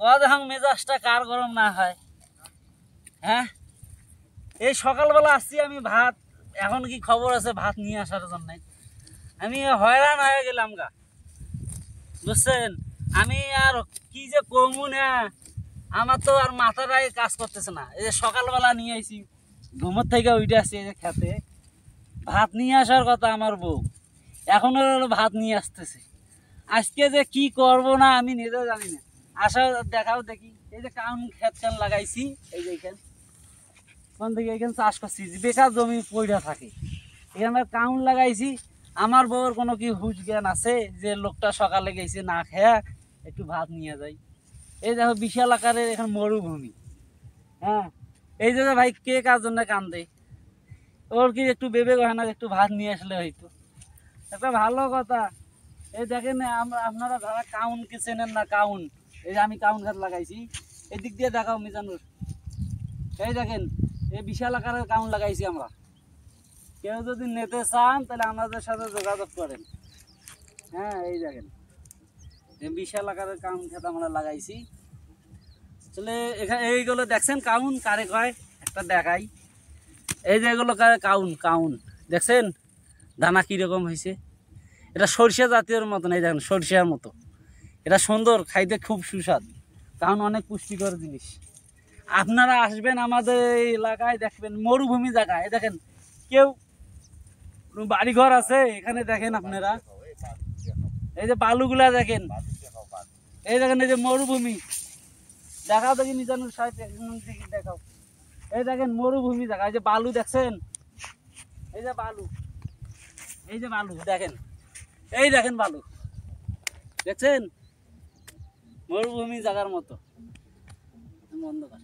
কখন মেজাজটা কার গরম না হয়। হ্যাঁ, এই সকালবেলা আসছি আমি ভাত, এখন কি খবর আছে ভাত নিয়ে আসার জন্য। আমি হয়রান হয়ে গেলাম গা, বুঝছেন। আমি আর কি যে কমু না, আমার তো আর মাথাটাই কাজ করতেছে না। এই যে সকালবেলা নিয়ে আইছি, ঘুমোর থেকে উঠে আসছি, এই যে খেতে ভাত নিয়ে আসার কথা আমার বউ, এখনো ভাত নিয়ে আসতেছে। আজকে যে কি করব না আমি নিজেও জানি না। আসা দেখাও দেখি, এই যে কাউন খেত খান লাগাইছি, এই যে এখানে কোন থেকে এখানে চাষ করছি, বেকার জমি পইড়া থাকে, এখানে কাউন লাগাইছি। আমার বউর কোনো কি হুঁশ জ্ঞান আছে যে লোকটা সকালে গেছে না খেয়া একটু ভাত নিয়ে যায়? এই দেখো বিশাল আকারের এখানে মরুভূমি। হ্যাঁ, এই যে ভাই কে কার জন্য কান্দে? ওর কি একটু ভেবে হয় না একটু ভাত নিয়ে আসলে হয়তো একটা ভালো কথা। এই দেখেন আপনারা যারা কাউন কি চেনেন না, কাউন, এই যে আমি কাউন গাছ লাগাইছি, এদিক দিয়ে দেখাও মিজানুর। এই দেখেন এই বিশাল আকারের কাউন লাগাইছি আমরা। কেউ যদি নিতে চান তাহলে আমাদের সাথে যোগাযোগ করেন। হ্যাঁ, এই দেখেন এই বিশাল আকারের কাউন খেত আমরা লাগাইছি। আসলে এখানে এইগুলো দেখছেন কাউন কারে কয় একটা দেখাই। এই যে এগুলো কাউন, কাউন দেখছেন দানা কীরকম হয়েছে? এটা সরিষা জাতীয়র মতন, এই দেখেন সরিষার মতো। এটা সুন্দর, খাইতে খুব সুস্বাদ, কারণ অনেক পুষ্টিকর জিনিস। আপনারা আসবেন আমাদের এই এলাকায়, দেখবেন মরুভূমি জায়গা। এই দেখেন কেউ বাড়িঘর আছে এখানে, দেখেন আপনারা এই যে বালুগুলা দেখেন, এই দেখেন এই যে মরুভূমি। দেখাও দেখি মিজানুর সাহেব, দেখাও। এই দেখেন মরুভূমি জায়গা, এই যে বালু দেখছেন, এই যে বালু, এই যে বালু দেখেন, এই দেখেন বালু দেখছেন, মরুভূমি জায়গার মতো। বন্ধ কর।